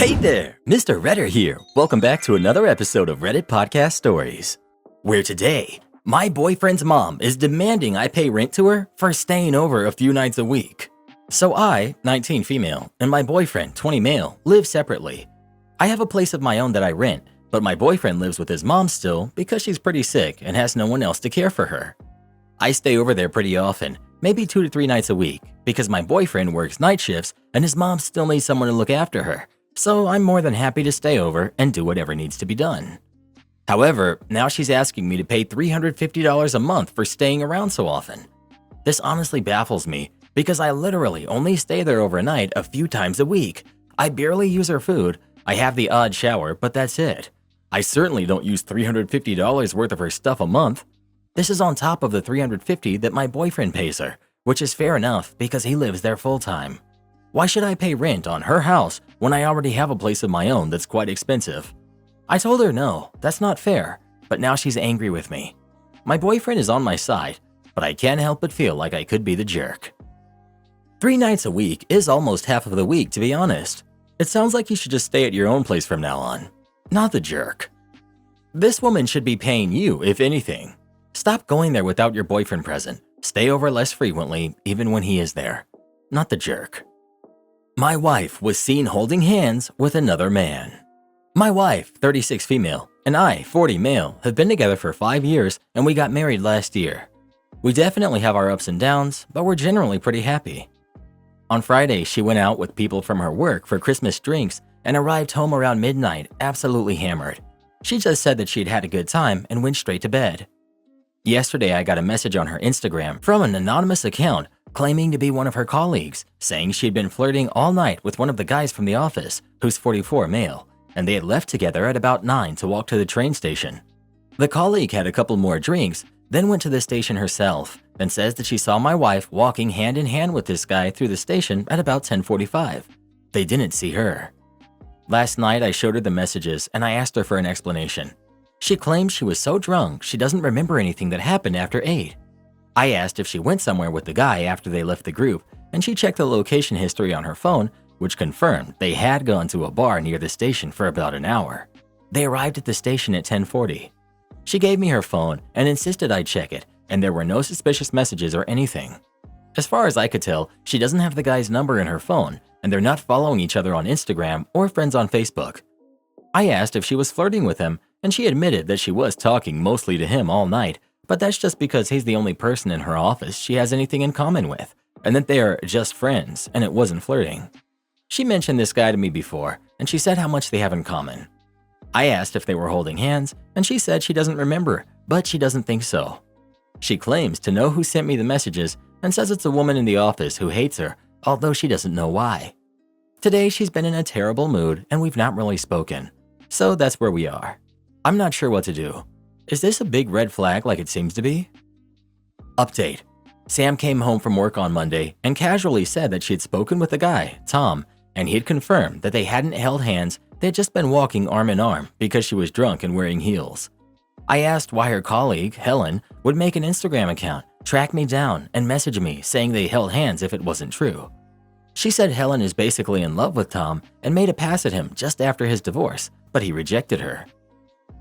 Hey there, Mr. Redder here. Welcome back to another episode of Reddit Podcast Stories, where today, my boyfriend's mom is demanding I pay rent to her for staying over a few nights a week. So I, 19 female, and my boyfriend, 20 male, live separately. I have a place of my own that I rent, but my boyfriend lives with his mom still because she's pretty sick and has no one else to care for her. I stay over there pretty often, maybe 2 to 3 nights a week, because my boyfriend works night shifts and his mom still needs someone to look after her. So I'm more than happy to stay over and do whatever needs to be done. However, now she's asking me to pay $350 a month for staying around so often. This honestly baffles me because I literally only stay there overnight a few times a week. I barely use her food, I have the odd shower, but that's it. I certainly don't use $350 worth of her stuff a month. This is on top of the $350 that my boyfriend pays her, which is fair enough because he lives there full time. Why should I pay rent on her house when I already have a place of my own that's quite expensive? I told her no, that's not fair, but now she's angry with me. My boyfriend is on my side, but I can't help but feel like I could be the jerk. 3 nights a week is almost half of the week, to be honest. It sounds like you should just stay at your own place from now on, not the jerk. This woman should be paying you, if anything. Stop going there without your boyfriend present. Stay over less frequently, even when he is there, not the jerk. My wife was seen holding hands with another man. My wife, 36 female, and I, 40 male, have been together for 5 years and we got married last year. We definitely have our ups and downs, but we're generally pretty happy. On Friday, she went out with people from her work for Christmas drinks and arrived home around midnight, absolutely hammered. She just said that she'd had a good time and went straight to bed. Yesterday, I got a message on her Instagram from an anonymous account claiming to be one of her colleagues, saying she'd been flirting all night with one of the guys from the office, who's 44 male, and they had left together at about 9 to walk to the train station. The colleague had a couple more drinks, then went to the station herself, and says that she saw my wife walking hand in hand with this guy through the station at about 10:45. They didn't see her. Last night, I showed her the messages and I asked her for an explanation. She claims she was so drunk she doesn't remember anything that happened after 8. I asked if she went somewhere with the guy after they left the group, and she checked the location history on her phone, which confirmed they had gone to a bar near the station for about an hour. They arrived at the station at 10:40. She gave me her phone and insisted I check it, and there were no suspicious messages or anything. As far as I could tell, she doesn't have the guy's number in her phone, and they're not following each other on Instagram or friends on Facebook. I asked if she was flirting with him, and she admitted that she was talking mostly to him all night, but that's just because he's the only person in her office she has anything in common with, and that they are just friends and it wasn't flirting. She mentioned this guy to me before, and she said how much they have in common. I asked if they were holding hands, and she said she doesn't remember, but she doesn't think so. She claims to know who sent me the messages and says it's a woman in the office who hates her, although she doesn't know why. Today she's been in a terrible mood and we've not really spoken, so that's where we are. I'm not sure what to do. Is this a big red flag like it seems to be? Update. Sam came home from work on Monday and casually said that she had spoken with a guy, Tom, and he had confirmed that they hadn't held hands, they had just been walking arm in arm because she was drunk and wearing heels. I asked why her colleague, Helen, would make an Instagram account, track me down, and message me saying they held hands if it wasn't true. She said Helen is basically in love with Tom and made a pass at him just after his divorce, but he rejected her.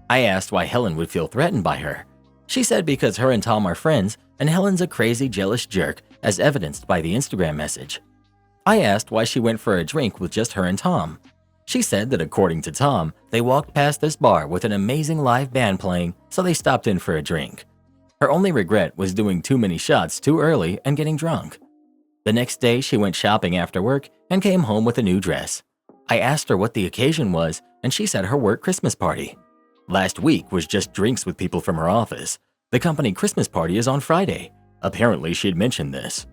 I asked why Helen would feel threatened by her. She said because her and Tom are friends and Helen's a crazy, jealous jerk, as evidenced by the Instagram message. I asked why she went for a drink with just her and Tom. She said that according to Tom, they walked past this bar with an amazing live band playing, so they stopped in for a drink. Her only regret was doing too many shots too early and getting drunk. The next day, she went shopping after work and came home with a new dress. I asked her what the occasion was, and she said her work Christmas party. Last week was just drinks with people from her office. The company Christmas party is on Friday. Apparently, she had mentioned this.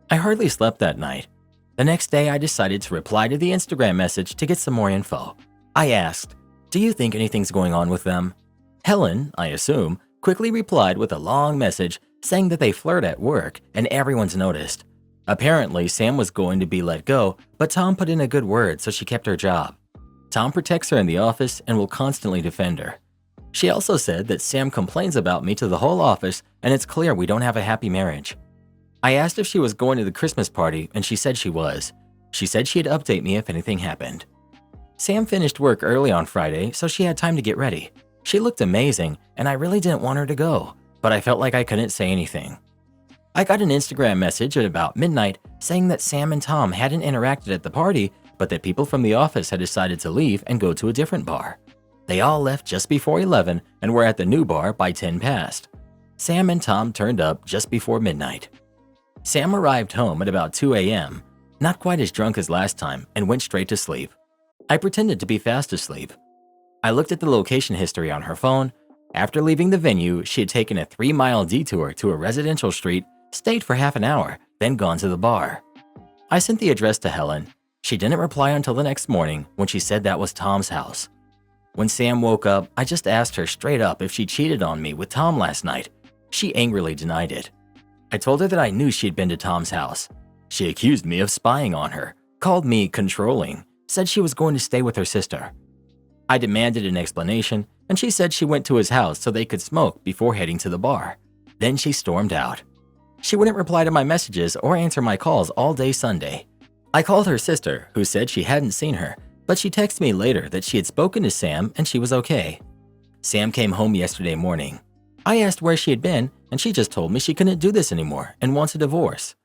I hardly slept that night. The next day, I decided to reply to the Instagram message to get some more info. I asked, "Do you think anything's going on with them?" Helen, I assume, quickly replied with a long message saying that they flirt at work and everyone's noticed. Apparently, Sam was going to be let go, but Tom put in a good word, so she kept her job. Tom protects her in the office and will constantly defend her. She also said that Sam complains about me to the whole office and it's clear we don't have a happy marriage. I asked if she was going to the Christmas party and she said she was. She said she'd update me if anything happened. Sam finished work early on Friday, so she had time to get ready. She looked amazing, and I really didn't want her to go, but I felt like I couldn't say anything. I got an Instagram message at about midnight saying that Sam and Tom hadn't interacted at the party, but that people from the office had decided to leave and go to a different bar. They all left just before 11 and were at the new bar by 10 past. Sam and Tom turned up just before midnight. Sam arrived home at about 2 a.m., not quite as drunk as last time, and went straight to sleep. I pretended to be fast asleep. I looked at the location history on her phone. After leaving the venue, she had taken a 3-mile detour to a residential street, stayed for half an hour, then gone to the bar. I sent the address to Helen. She didn't reply until the next morning when she said that was Tom's house. When Sam woke up, I just asked her straight up if she cheated on me with Tom last night. She angrily denied it. I told her that I knew she'd been to Tom's house. She accused me of spying on her, called me controlling, said she was going to stay with her sister. I demanded an explanation, and she said she went to his house so they could smoke before heading to the bar. Then she stormed out. She wouldn't reply to my messages or answer my calls all day Sunday. I called her sister, who said she hadn't seen her, but she texted me later that she had spoken to Sam and she was okay. Sam came home yesterday morning. I asked where she had been, and she just told me she couldn't do this anymore and wants a divorce.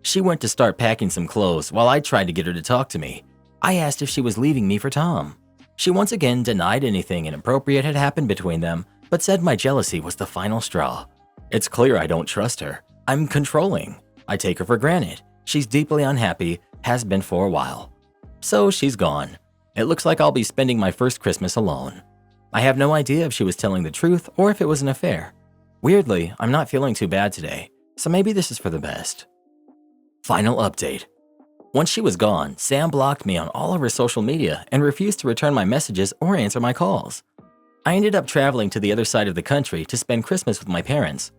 She went to start packing some clothes while I tried to get her to talk to me. I asked if she was leaving me for Tom. She once again denied anything inappropriate had happened between them, but said my jealousy was the final straw. It's clear I don't trust her. I'm controlling. I take her for granted. She's deeply unhappy, has been for a while. So she's gone. It looks like I'll be spending my first Christmas alone. I have no idea if she was telling the truth or if it was an affair. Weirdly, I'm not feeling too bad today, so maybe this is for the best. Final update. Once she was gone, Sam blocked me on all of her social media and refused to return my messages or answer my calls. I ended up traveling to the other side of the country to spend Christmas with my parents.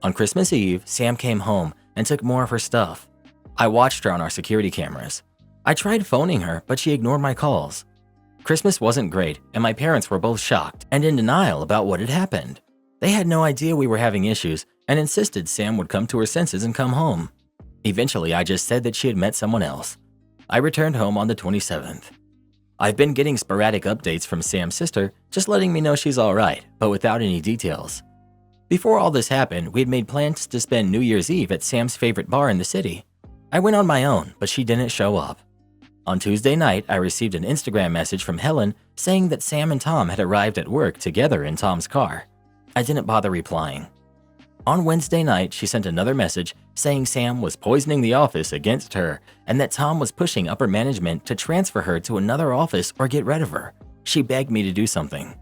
On Christmas Eve, Sam came home and took more of her stuff. I watched her on our security cameras. I tried phoning her, but she ignored my calls. Christmas wasn't great, and my parents were both shocked and in denial about what had happened. They had no idea we were having issues and insisted Sam would come to her senses and come home. Eventually, I just said that she had met someone else. I returned home on the 27th. I've been getting sporadic updates from Sam's sister, just letting me know she's alright, but without any details. Before all this happened, we had made plans to spend New Year's Eve at Sam's favorite bar in the city. I went on my own, but she didn't show up. On Tuesday night, I received an Instagram message from Helen saying that Sam and Tom had arrived at work together in Tom's car. I didn't bother replying. On Wednesday night, she sent another message saying Sam was poisoning the office against her and that Tom was pushing upper management to transfer her to another office or get rid of her. She begged me to do something.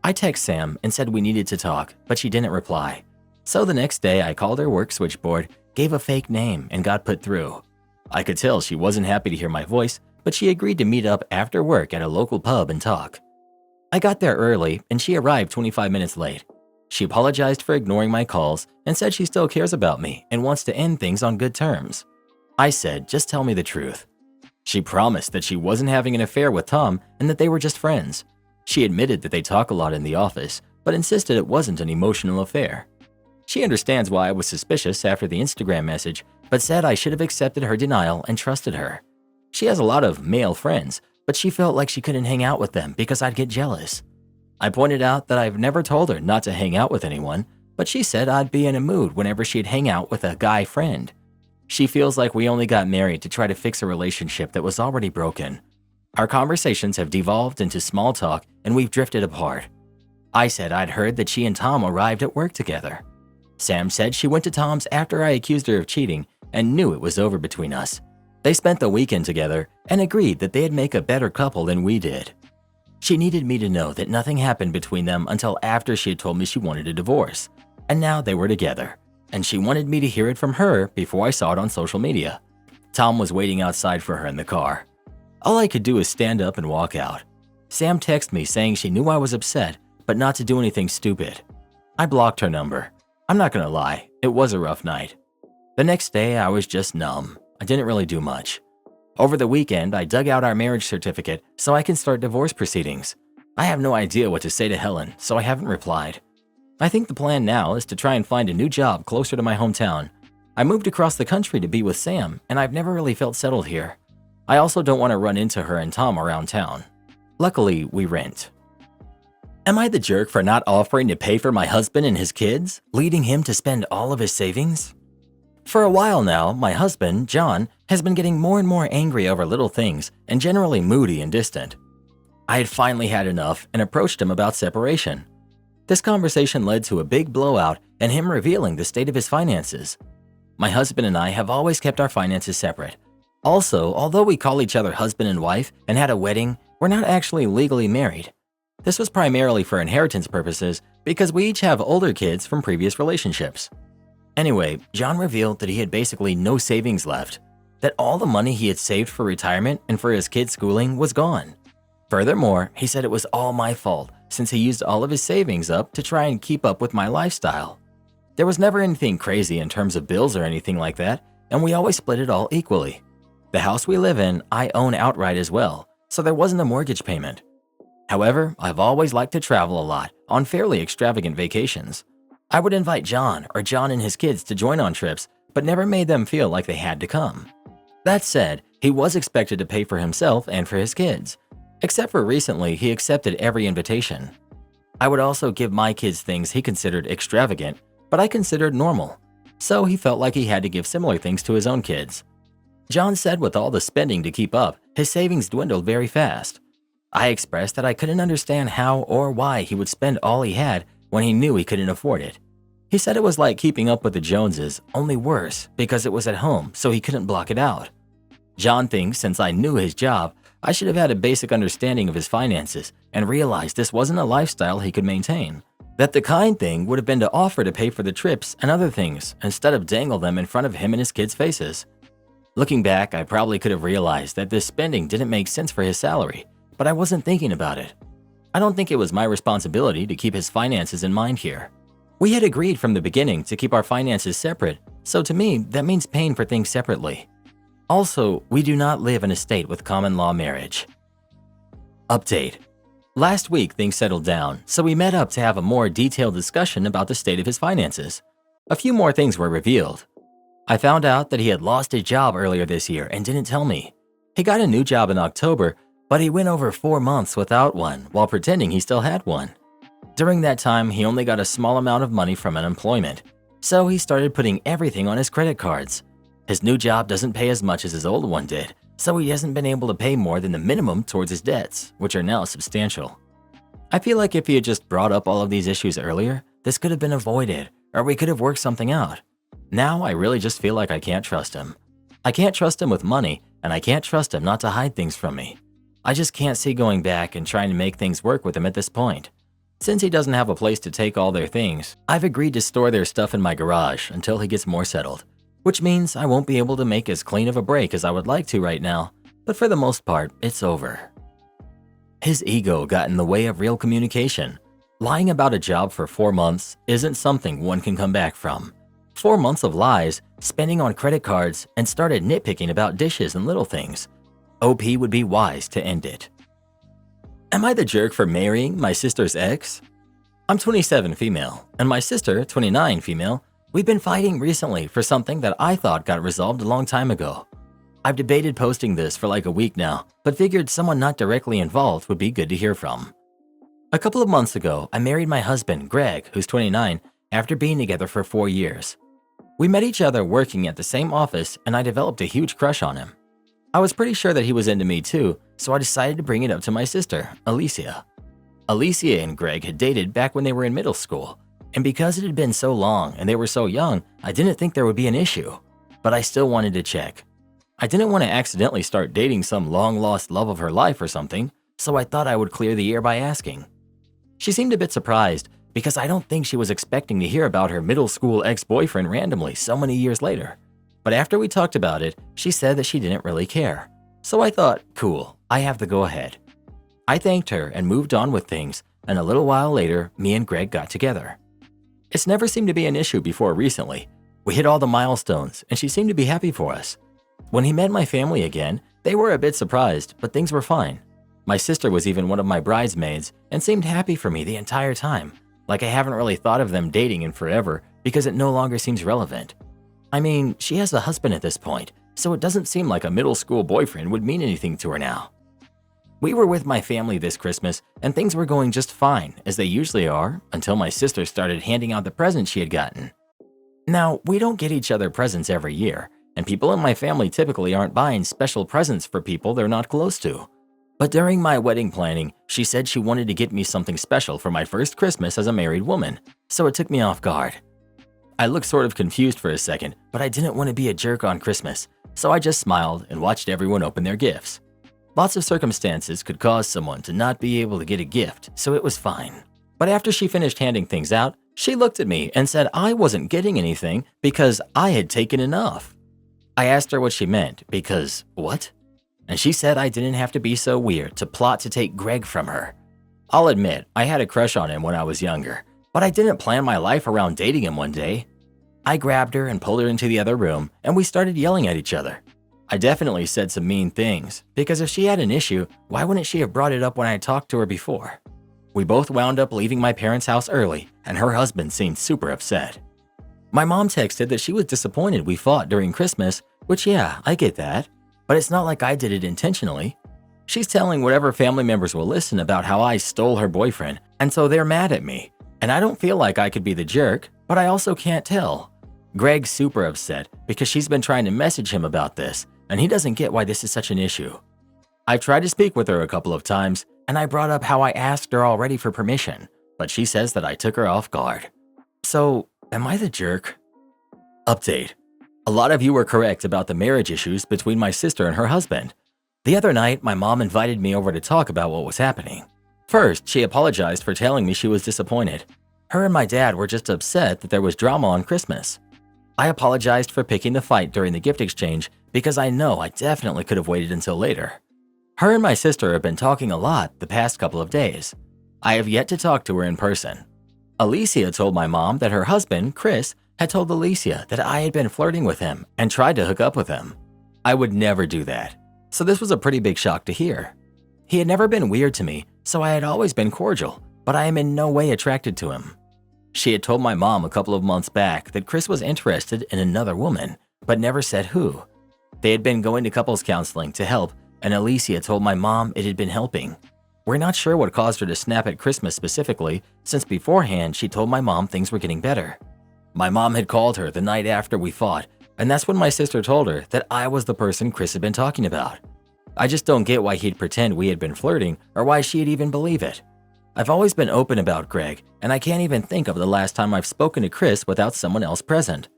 I texted Sam and said we needed to talk, but she didn't reply. So the next day, I called her work switchboard, gave a fake name, and got put through. I could tell she wasn't happy to hear my voice, but she agreed to meet up after work at a local pub and talk. I got there early, and she arrived 25 minutes late. She apologized for ignoring my calls and said she still cares about me and wants to end things on good terms. I said, just tell me the truth. She promised that she wasn't having an affair with Tom and that they were just friends. She admitted that they talk a lot in the office, but insisted it wasn't an emotional affair. She understands why I was suspicious after the Instagram message, but said I should have accepted her denial and trusted her. She has a lot of male friends, but she felt like she couldn't hang out with them because I'd get jealous. I pointed out that I've never told her not to hang out with anyone, but she said I'd be in a mood whenever she'd hang out with a guy friend. She feels like we only got married to try to fix a relationship that was already broken. Our conversations have devolved into small talk and we've drifted apart. I said I'd heard that she and Tom arrived at work together. Sam said she went to Tom's after I accused her of cheating and knew it was over between us. They spent the weekend together and agreed that they'd make a better couple than we did. She needed me to know that nothing happened between them until after she had told me she wanted a divorce. And now they were together, and she wanted me to hear it from her before I saw it on social media. Tom was waiting outside for her in the car. All I could do was stand up and walk out. Sam texted me saying she knew I was upset, but not to do anything stupid. I blocked her number. I'm not gonna lie, it was a rough night. The next day, I was just numb. I didn't really do much. Over the weekend, I dug out our marriage certificate so I can start divorce proceedings. I have no idea what to say to Helen, so I haven't replied. I think the plan now is to try and find a new job closer to my hometown. I moved across the country to be with Sam, and I've never really felt settled here. I also don't want to run into her and Tom around town. Luckily, we rent. Am I the jerk for not offering to pay for my husband and his kids, leading him to spend all of his savings? For a while now, my husband, John, has been getting more and more angry over little things and generally moody and distant. I had finally had enough and approached him about separation. This conversation led to a big blowout and him revealing the state of his finances. My husband and I have always kept our finances separate. Also, although we call each other husband and wife and had a wedding, we're not actually legally married. This was primarily for inheritance purposes because we each have older kids from previous relationships. Anyway, John revealed that he had basically no savings left, that all the money he had saved for retirement and for his kids' schooling was gone. Furthermore, he said it was all my fault since he used all of his savings up to try and keep up with my lifestyle. There was never anything crazy in terms of bills or anything like that, and we always split it all equally. The house we live in, I own outright as well, so there wasn't a mortgage payment. However, I've always liked to travel a lot on fairly extravagant vacations. I would invite John or John and his kids to join on trips, but never made them feel like they had to come. That said, he was expected to pay for himself and for his kids. Except for recently, he accepted every invitation. I would also give my kids things he considered extravagant, but I considered normal. So he felt like he had to give similar things to his own kids. John said with all the spending to keep up, his savings dwindled very fast. I expressed that I couldn't understand how or why he would spend all he had when he knew he couldn't afford it. He said it was like keeping up with the Joneses, only worse because it was at home, so he couldn't block it out. John thinks since I knew his job, I should have had a basic understanding of his finances and realized this wasn't a lifestyle he could maintain. That the kind thing would have been to offer to pay for the trips and other things instead of dangle them in front of him and his kids' faces. Looking back, I probably could have realized that this spending didn't make sense for his salary, but I wasn't thinking about it. I don't think it was my responsibility to keep his finances in mind here. We had agreed from the beginning to keep our finances separate, so to me, that means paying for things separately. Also, we do not live in a state with common law marriage. Update. Last week, things settled down, so we met up to have a more detailed discussion about the state of his finances. A few more things were revealed. I found out that he had lost his job earlier this year and didn't tell me. He got a new job in October, but he went over 4 months without one while pretending he still had one. During that time, he only got a small amount of money from unemployment, so he started putting everything on his credit cards. His new job doesn't pay as much as his old one did, so he hasn't been able to pay more than the minimum towards his debts, which are now substantial. I feel like if he had just brought up all of these issues earlier, this could have been avoided, or we could have worked something out. Now I really just feel like I can't trust him. I can't trust him with money, and I can't trust him not to hide things from me. I just can't see going back and trying to make things work with him at this point. Since he doesn't have a place to take all their things, I've agreed to store their stuff in my garage until he gets more settled, which means I won't be able to make as clean of a break as I would like to right now, but for the most part, it's over. His ego got in the way of real communication. Lying about a job for 4 months isn't something one can come back from. 4 months of lies, spending on credit cards, and started nitpicking about dishes and little things. OP would be wise to end it. Am I the jerk for marrying my sister's ex? I'm 27 female, and my sister, 29 female, we've been fighting recently for something that I thought got resolved a long time ago. I've debated posting this for like a week now, but figured someone not directly involved would be good to hear from. A couple of months ago, I married my husband, Greg, who's 29, after being together for 4 years. We met each other working at the same office, and I developed a huge crush on him. I was pretty sure that he was into me too, so I decided to bring it up to my sister, Alicia. Alicia and Greg had dated back when they were in middle school, and because it had been so long and they were so young, I didn't think there would be an issue, but I still wanted to check. I didn't want to accidentally start dating some long-lost love of her life or something, so I thought I would clear the air by asking. She seemed a bit surprised because I don't think she was expecting to hear about her middle school ex-boyfriend randomly so many years later. But after we talked about it, she said that she didn't really care. So I thought, cool, I have the go-ahead. I thanked her and moved on with things, and a little while later, me and Greg got together. It's never seemed to be an issue before recently. We hit all the milestones, and she seemed to be happy for us. When he met my family again, they were a bit surprised, but things were fine. My sister was even one of my bridesmaids and seemed happy for me the entire time, like I haven't really thought of them dating in forever because it no longer seems relevant. I mean, she has a husband at this point, so it doesn't seem like a middle school boyfriend would mean anything to her now. We were with my family this Christmas and things were going just fine, as they usually are, until my sister started handing out the presents she had gotten. Now, we don't get each other presents every year, and people in my family typically aren't buying special presents for people they're not close to. But during my wedding planning, she said she wanted to get me something special for my first Christmas as a married woman, so it took me off guard. I looked sort of confused for a second, but I didn't want to be a jerk on Christmas, so I just smiled and watched everyone open their gifts. Lots of circumstances could cause someone to not be able to get a gift, so it was fine. But after she finished handing things out, she looked at me and said I wasn't getting anything because I had taken enough. I asked her what she meant because what? And she said I didn't have to be so weird to plot to take Greg from her. I'll admit, I had a crush on him when I was younger, but I didn't plan my life around dating him one day. I grabbed her and pulled her into the other room, and we started yelling at each other. I definitely said some mean things, because if she had an issue, why wouldn't she have brought it up when I talked to her before? We both wound up leaving my parents' house early, and her husband seemed super upset. My mom texted that she was disappointed we fought during Christmas, which yeah, I get that, but it's not like I did it intentionally. She's telling whatever family members will listen about how I stole her boyfriend, and so they're mad at me. And I don't feel like I could be the jerk, but I also can't tell. Greg's super upset because she's been trying to message him about this, and he doesn't get why this is such an issue. I've tried to speak with her a couple of times, and I brought up how I asked her already for permission, but she says that I took her off guard. So, am I the jerk? Update. A lot of you were correct about the marriage issues between my sister and her husband. The other night, my mom invited me over to talk about what was happening. First, she apologized for telling me she was disappointed. Her and my dad were just upset that there was drama on Christmas. I apologized for picking the fight during the gift exchange because I know I definitely could have waited until later. Her and my sister have been talking a lot the past couple of days. I have yet to talk to her in person. Alicia told my mom that her husband, Chris, had told Alicia that I had been flirting with him and tried to hook up with him. I would never do that, so this was a pretty big shock to hear. He had never been weird to me, so I had always been cordial, but I am in no way attracted to him. She had told my mom a couple of months back that Chris was interested in another woman, but never said who. They had been going to couples counseling to help, and Alicia told my mom it had been helping. We're not sure what caused her to snap at Christmas specifically, since beforehand she told my mom things were getting better. My mom had called her the night after we fought, and that's when my sister told her that I was the person Chris had been talking about. I just don't get why he'd pretend we had been flirting or why she'd even believe it. I've always been open about Greg, and I can't even think of the last time I've spoken to Chris without someone else present.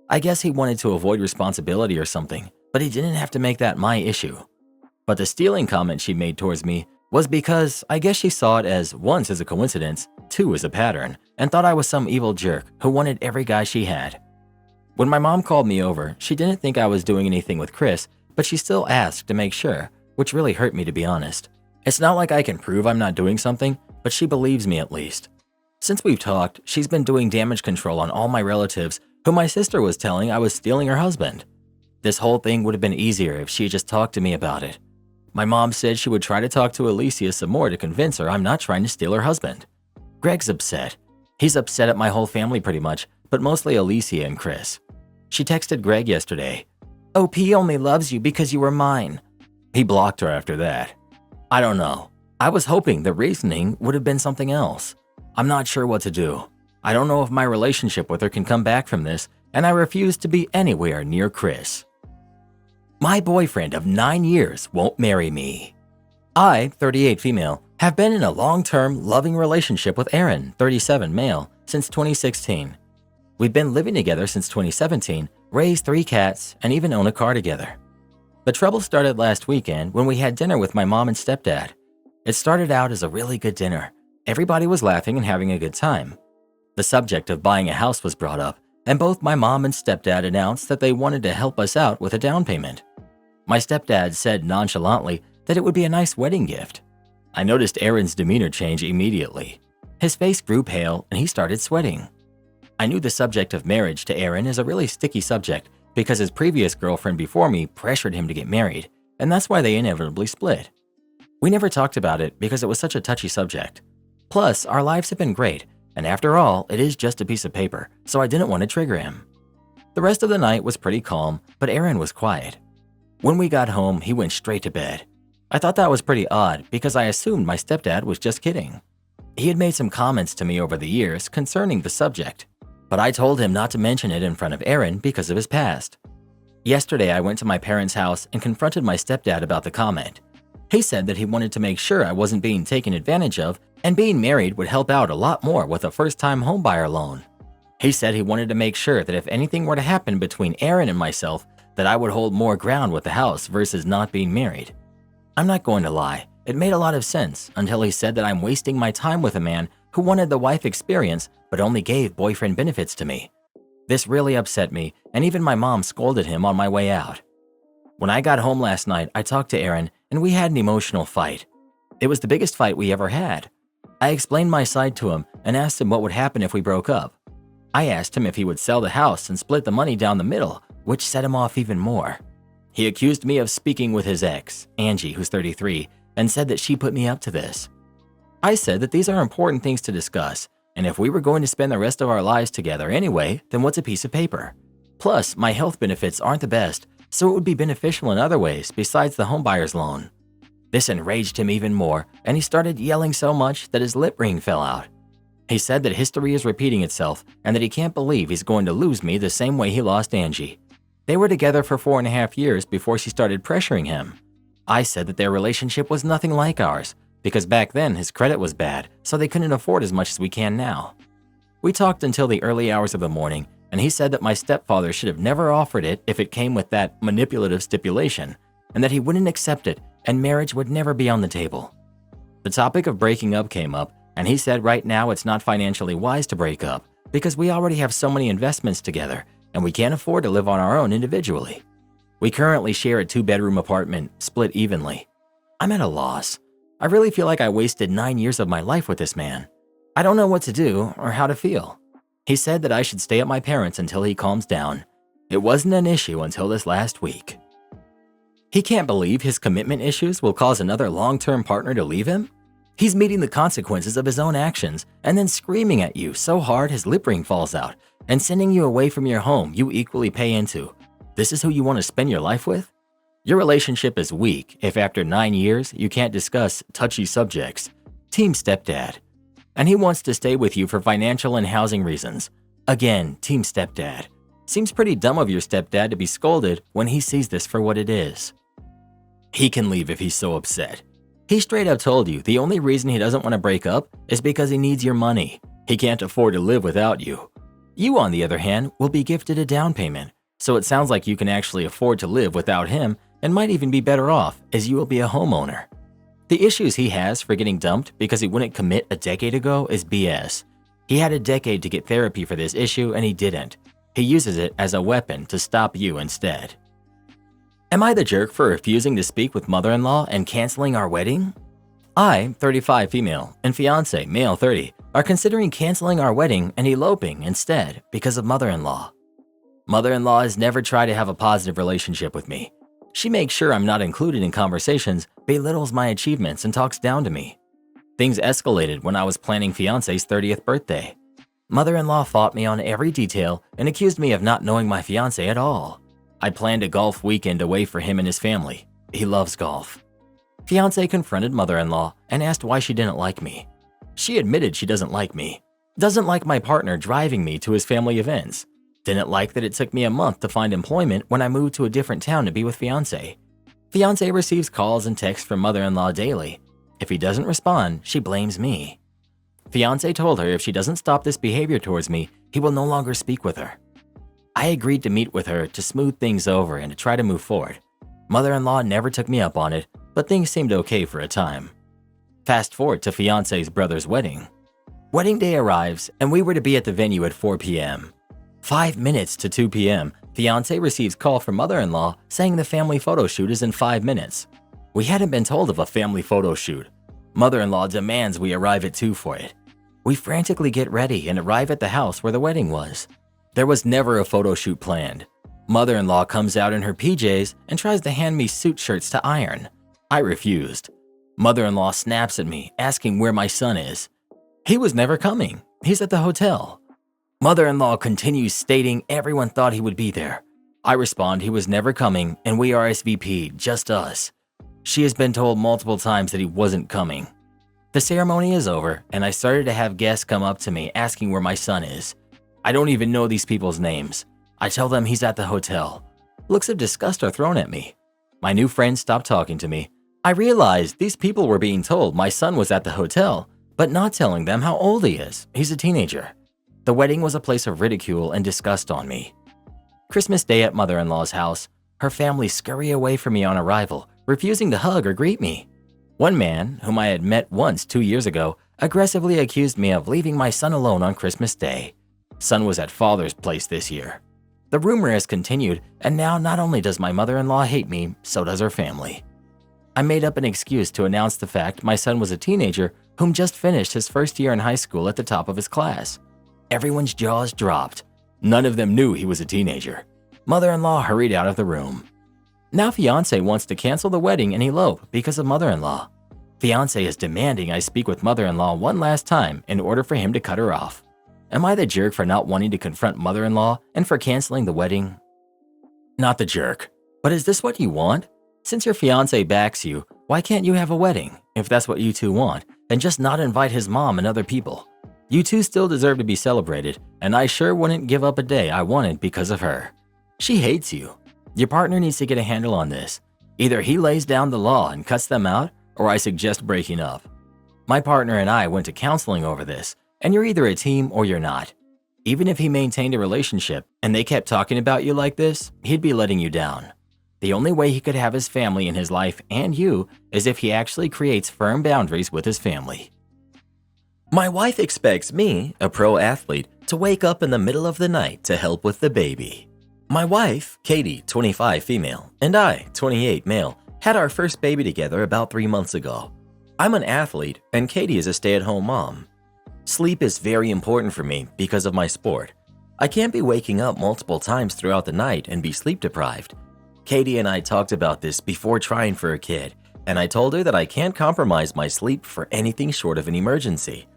I guess he wanted to avoid responsibility or something, but he didn't have to make that my issue. But the stealing comment she made towards me was because I guess she saw it as once as a coincidence, two as a pattern, and thought I was some evil jerk who wanted every guy she had. When my mom called me over, she didn't think I was doing anything with Chris, but she still asked to make sure, which really hurt me to be honest. It's not like I can prove I'm not doing something, but she believes me at least. Since we've talked, she's been doing damage control on all my relatives who my sister was telling I was stealing her husband. This whole thing would have been easier if she had just talked to me about it. My mom said she would try to talk to Alicia some more to convince her I'm not trying to steal her husband. Greg's upset. He's upset at my whole family pretty much, but mostly Alicia and Chris. She texted Greg yesterday, "OP only loves you because you were mine." He blocked her after that. I don't know. I was hoping the reasoning would have been something else. I'm not sure what to do. I don't know if my relationship with her can come back from this, and I refuse to be anywhere near Chris. My boyfriend of 9 years won't marry me. I, 38 female, have been in a long-term, loving relationship with Aaron, 37 male, since 2016. We've been living together since 2017, raised 3 cats, and even own a car together. The trouble started last weekend when we had dinner with my mom and stepdad. It started out as a really good dinner. Everybody was laughing and having a good time. The subject of buying a house was brought up, and both my mom and stepdad announced that they wanted to help us out with a down payment. My stepdad said nonchalantly that it would be a nice wedding gift. I noticed Aaron's demeanor change immediately. His face grew pale and he started sweating. I knew the subject of marriage to Aaron is a really sticky subject because his previous girlfriend before me pressured him to get married, and that's why they inevitably split. We never talked about it because it was such a touchy subject. Plus, our lives have been great, and after all, it is just a piece of paper, so I didn't want to trigger him. The rest of the night was pretty calm, but Aaron was quiet. When we got home, he went straight to bed. I thought that was pretty odd because I assumed my stepdad was just kidding. He had made some comments to me over the years concerning the subject, but I told him not to mention it in front of Aaron because of his past. Yesterday, I went to my parents' house and confronted my stepdad about the comment. He said that he wanted to make sure I wasn't being taken advantage of, and being married would help out a lot more with a first-time homebuyer loan. He said he wanted to make sure that if anything were to happen between Aaron and myself, that I would hold more ground with the house versus not being married. I'm not going to lie, it made a lot of sense until he said that I'm wasting my time with a man who wanted the wife experience but only gave boyfriend benefits to me. This really upset me, and even my mom scolded him on my way out. When I got home last night, I talked to Aaron and we had an emotional fight. It was the biggest fight we ever had. I explained my side to him and asked him what would happen if we broke up. I asked him if he would sell the house and split the money down the middle, which set him off even more. He accused me of speaking with his ex, Angie, who's 33, and said that she put me up to this. I said that these are important things to discuss, and if we were going to spend the rest of our lives together anyway, then what's a piece of paper? Plus, my health benefits aren't the best, so it would be beneficial in other ways besides the homebuyer's loan. This enraged him even more, and he started yelling so much that his lip ring fell out. He said that history is repeating itself and that he can't believe he's going to lose me the same way he lost Angie. They were together for 4.5 years before she started pressuring him. I said that their relationship was nothing like ours, because back then his credit was bad, so they couldn't afford as much as we can now. We talked until the early hours of the morning, and he said that my stepfather should have never offered it if it came with that manipulative stipulation, and that he wouldn't accept it and marriage would never be on the table. The topic of breaking up came up, and he said right now it's not financially wise to break up because we already have so many investments together and we can't afford to live on our own individually. We currently share a 2-bedroom apartment, split evenly. I'm at a loss. I really feel like I wasted 9 years of my life with this man. I don't know what to do or how to feel. He said that I should stay at my parents' until he calms down. It wasn't an issue until this last week. He can't believe his commitment issues will cause another long-term partner to leave him? He's meeting the consequences of his own actions and then screaming at you so hard his lip ring falls out and sending you away from your home you equally pay into. This is who you want to spend your life with? Your relationship is weak if after 9 years you can't discuss touchy subjects. Team stepdad. And he wants to stay with you for financial and housing reasons. Again, team stepdad. Seems pretty dumb of your stepdad to be scolded when he sees this for what it is. He can leave if he's so upset. He straight up told you the only reason he doesn't want to break up is because he needs your money. He can't afford to live without you. You, on the other hand, will be gifted a down payment, so it sounds like you can actually afford to live without him and might even be better off as you will be a homeowner. The issues he has for getting dumped because he wouldn't commit a decade ago is BS. He had a decade to get therapy for this issue and he didn't. He uses it as a weapon to stop you instead. Am I the jerk for refusing to speak with mother-in-law and canceling our wedding? I, 35 female, and fiancé, male 30, are considering canceling our wedding and eloping instead because of mother-in-law. Mother-in-law has never tried to have a positive relationship with me. She makes sure I'm not included in conversations, belittles my achievements, and talks down to me. Things escalated when I was planning fiancé's 30th birthday. Mother-in-law fought me on every detail and accused me of not knowing my fiancé at all. I planned a golf weekend away for him and his family. He loves golf. Fiancé confronted mother-in-law and asked why she didn't like me. She admitted she doesn't like me. Doesn't like my partner driving me to his family events. Didn't like that it took me a month to find employment when I moved to a different town to be with fiancé. Fiancé receives calls and texts from mother-in-law daily. If he doesn't respond, she blames me. Fiancé told her if she doesn't stop this behavior towards me, he will no longer speak with her. I agreed to meet with her to smooth things over and to try to move forward. Mother-in-law never took me up on it, but things seemed okay for a time. Fast forward to fiancé's brother's wedding. Wedding day arrives and we were to be at the venue at 4 p.m. 5 minutes to 2 p.m., fiancé receives call from mother-in-law saying the family photo shoot is in 5 minutes. We hadn't been told of a family photo shoot. Mother-in-law demands we arrive at 2 for it. We frantically get ready and arrive at the house where the wedding was. There was never a photo shoot planned. Mother-in-law comes out in her PJs and tries to hand me suit shirts to iron. I refused. Mother-in-law snaps at me, asking where my son is. He was never coming. He's at the hotel. Mother-in-law continues stating everyone thought he would be there. I respond he was never coming and we RSVP'd, just us. She has been told multiple times that he wasn't coming. The ceremony is over, and I started to have guests come up to me asking where my son is. I don't even know these people's names. I tell them he's at the hotel. Looks of disgust are thrown at me. My new friends stopped talking to me. I realized these people were being told my son was at the hotel, but not telling them how old he is. He's a teenager. The wedding was a place of ridicule and disgust on me. Christmas Day at mother-in-law's house, her family scurry away from me on arrival, refusing to hug or greet me. One man, whom I had met once 2 years ago, aggressively accused me of leaving my son alone on Christmas Day. Son was at father's place this year. The rumor has continued, and now not only does my mother-in-law hate me, so does her family. I made up an excuse to announce the fact my son was a teenager whom just finished his first year in high school at the top of his class. Everyone's jaws dropped. None of them knew he was a teenager. Mother-in-law hurried out of the room. Now fiancé wants to cancel the wedding and elope because of mother-in-law. Fiancé is demanding I speak with mother-in-law one last time in order for him to cut her off. Am I the jerk for not wanting to confront mother-in-law and for canceling the wedding? Not the jerk. But is this what you want? Since your fiancé backs you, why can't you have a wedding, if that's what you two want, and just not invite his mom and other people? You two still deserve to be celebrated, and I sure wouldn't give up a day I wanted because of her. She hates you. Your partner needs to get a handle on this. Either he lays down the law and cuts them out, or I suggest breaking up. My partner and I went to counseling over this, and you're either a team or you're not. Even if he maintained a relationship and they kept talking about you like this, he'd be letting you down. The only way he could have his family in his life and you is if he actually creates firm boundaries with his family. My wife expects me, a pro athlete, to wake up in the middle of the night to help with the baby. My wife, Katie, 25 female, and I, 28 male, had our first baby together about 3 months ago. I'm an athlete and Katie is a stay-at-home mom. Sleep is very important for me because of my sport. I can't be waking up multiple times throughout the night and be sleep deprived. Katie and I talked about this before trying for a kid, and I told her that I can't compromise my sleep for anything short of an emergency.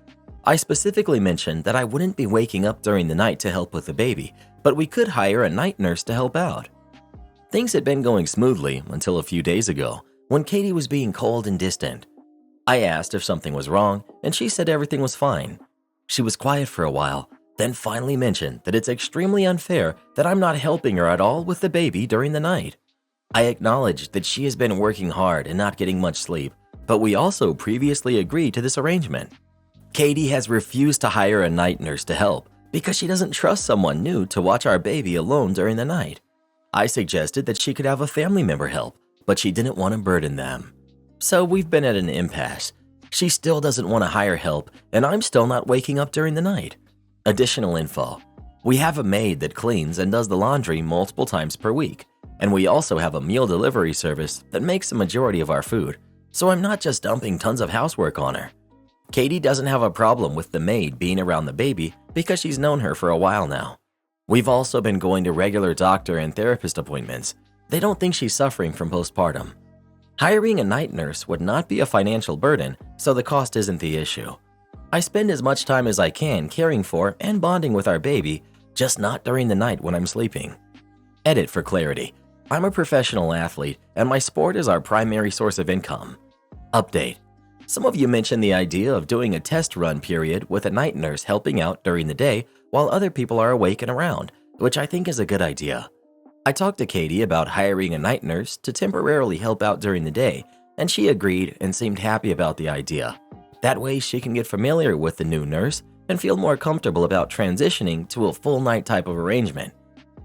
I specifically mentioned that I wouldn't be waking up during the night to help with the baby, but we could hire a night nurse to help out. Things had been going smoothly until a few days ago, when Katie was being cold and distant. I asked if something was wrong, and she said everything was fine. She was quiet for a while, then finally mentioned that it's extremely unfair that I'm not helping her at all with the baby during the night. I acknowledged that she has been working hard and not getting much sleep, but we also previously agreed to this arrangement. Katie has refused to hire a night nurse to help because she doesn't trust someone new to watch our baby alone during the night. I suggested that she could have a family member help, but she didn't want to burden them. So we've been at an impasse. She still doesn't want to hire help, and I'm still not waking up during the night. Additional info. We have a maid that cleans and does the laundry multiple times per week, and we also have a meal delivery service that makes the majority of our food, so I'm not just dumping tons of housework on her. Katie doesn't have a problem with the maid being around the baby because she's known her for a while now. We've also been going to regular doctor and therapist appointments. They don't think she's suffering from postpartum. Hiring a night nurse would not be a financial burden, so the cost isn't the issue. I spend as much time as I can caring for and bonding with our baby, just not during the night when I'm sleeping. Edit for clarity. I'm a professional athlete, and my sport is our primary source of income. Update. Some of you mentioned the idea of doing a test run period with a night nurse helping out during the day while other people are awake and around, which I think is a good idea. I talked to Katie about hiring a night nurse to temporarily help out during the day, and she agreed and seemed happy about the idea. That way she can get familiar with the new nurse and feel more comfortable about transitioning to a full night type of arrangement.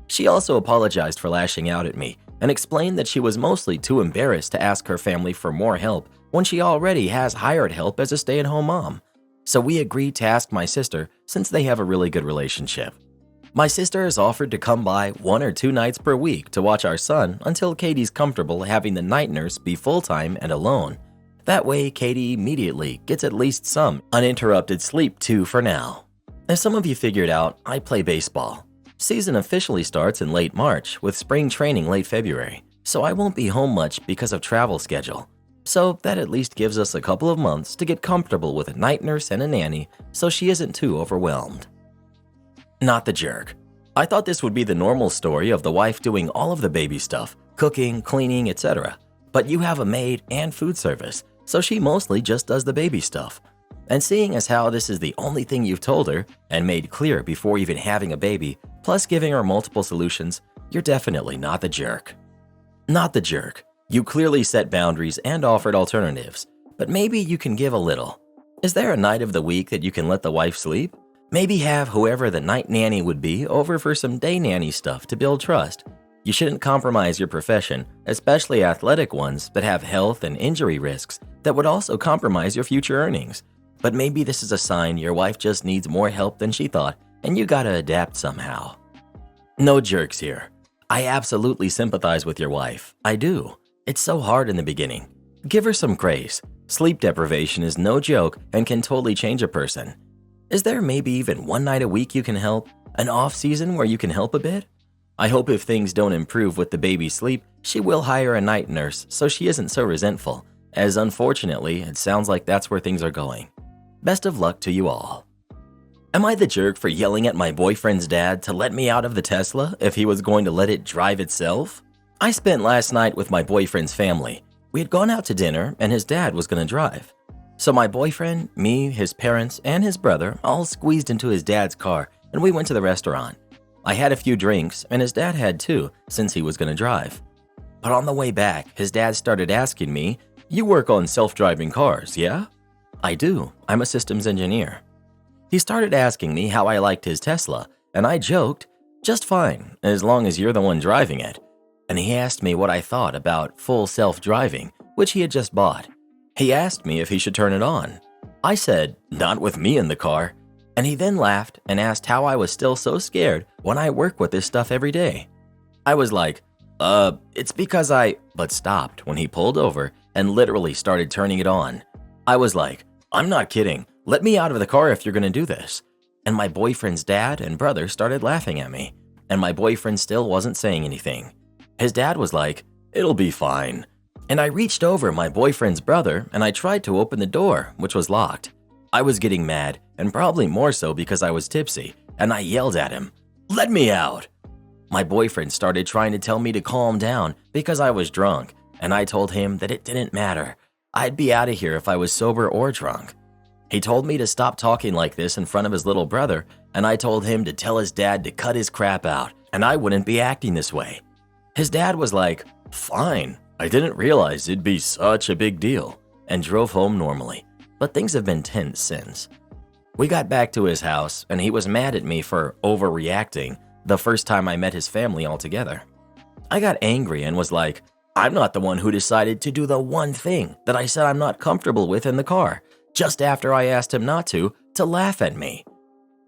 She also apologized for lashing out at me and explained that she was mostly too embarrassed to ask her family for more help when she already has hired help as a stay-at-home mom. So we agreed to ask my sister since they have a really good relationship. My sister has offered to come by 1 or 2 nights per week to watch our son until Katie's comfortable having the night nurse be full-time and alone. That way, Katie immediately gets at least some uninterrupted sleep too for now. As some of you figured out, I play baseball. Season officially starts in late March with spring training late February, so I won't be home much because of travel schedule. So that at least gives us a couple of months to get comfortable with a night nurse and a nanny so she isn't too overwhelmed. Not the jerk. I thought this would be the normal story of the wife doing all of the baby stuff, cooking, cleaning, etc. But you have a maid and food service, so she mostly just does the baby stuff. And seeing as how this is the only thing you've told her and made clear before even having a baby, plus giving her multiple solutions, you're definitely not the jerk. Not the jerk. You clearly set boundaries and offered alternatives, but maybe you can give a little. Is there a night of the week that you can let the wife sleep? Maybe have whoever the night nanny would be over for some day nanny stuff to build trust. You shouldn't compromise your profession, especially athletic ones that have health and injury risks that would also compromise your future earnings. But maybe this is a sign your wife just needs more help than she thought, and you gotta adapt somehow. No jerks here. I absolutely sympathize with your wife. I do. It's so hard in the beginning. Give her some grace. Sleep deprivation is no joke and can totally change a person. Is there maybe even one night a week you can help? An off season where you can help a bit? I hope if things don't improve with the baby's sleep, she will hire a night nurse so she isn't so resentful, as unfortunately, it sounds like that's where things are going. Best of luck to you all. Am I the jerk for yelling at my boyfriend's dad to let me out of the Tesla if he was going to let it drive itself? I spent last night with my boyfriend's family. We had gone out to dinner and his dad was going to drive. So my boyfriend, me, his parents, and his brother all squeezed into his dad's car and we went to the restaurant. I had a few drinks and his dad had too since he was going to drive. But on the way back, his dad started asking me, "You work on self-driving cars, yeah?" I do. I'm a systems engineer. He started asking me how I liked his Tesla, and I joked, "Just fine, as long as you're the one driving it." And he asked me what I thought about full self-driving, which he had just bought. He asked me if he should turn it on. I said, "Not with me in the car." And he then laughed and asked how I was still so scared when I work with this stuff every day. I was like, it's because but stopped when he pulled over and literally started turning it on. I was like, "I'm not kidding. Let me out of the car if you're going to do this." And my boyfriend's dad and brother started laughing at me, and my boyfriend still wasn't saying anything. His dad was like, "It'll be fine." And I reached over my boyfriend's brother and I tried to open the door, which was locked. I was getting mad, and probably more so because I was tipsy, and I yelled at him, "Let me out!" My boyfriend started trying to tell me to calm down because I was drunk, and I told him that it didn't matter. I'd be out of here if I was sober or drunk. He told me to stop talking like this in front of his little brother, and I told him to tell his dad to cut his crap out, and I wouldn't be acting this way. His dad was like, "Fine, I didn't realize it'd be such a big deal," and drove home normally, but things have been tense since. We got back to his house, and he was mad at me for overreacting the first time I met his family all together. I got angry and was like, "I'm not the one who decided to do the one thing that I said I'm not comfortable with in the car, just after I asked him not to laugh at me."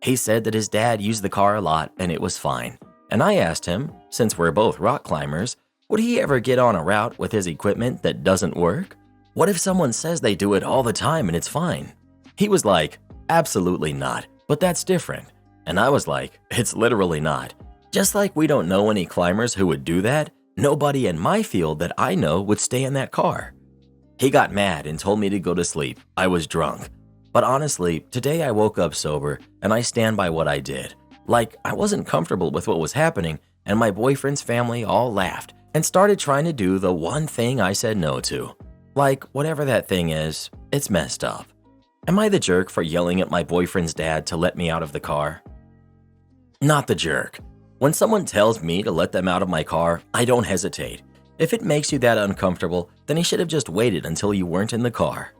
He said that his dad used the car a lot and it was fine. And I asked him, since we're both rock climbers, would he ever get on a route with his equipment that doesn't work? What if someone says they do it all the time and it's fine? He was like, "Absolutely not, but that's different." And I was like, "It's literally not. Just like we don't know any climbers who would do that, nobody in my field that I know would stay in that car." He got mad and told me to go to sleep. I was drunk. But honestly, today I woke up sober and I stand by what I did. Like, I wasn't comfortable with what was happening, and my boyfriend's family all laughed and started trying to do the one thing I said no to. Like, whatever that thing is, it's messed up. Am I the jerk for yelling at my boyfriend's dad to let me out of the car? Not the jerk. When someone tells me to let them out of my car, I don't hesitate. If it makes you that uncomfortable, then he should have just waited until you weren't in the car.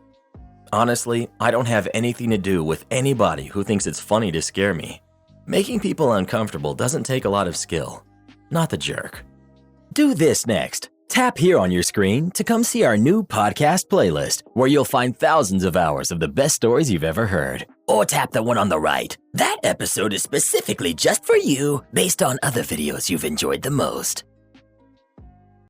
Honestly, I don't have anything to do with anybody who thinks it's funny to scare me. Making people uncomfortable doesn't take a lot of skill. Not the jerk. Do this next. Tap here on your screen to come see our new podcast playlist, where you'll find thousands of hours of the best stories you've ever heard. Or tap the one on the right. That episode is specifically just for you, based on other videos you've enjoyed the most.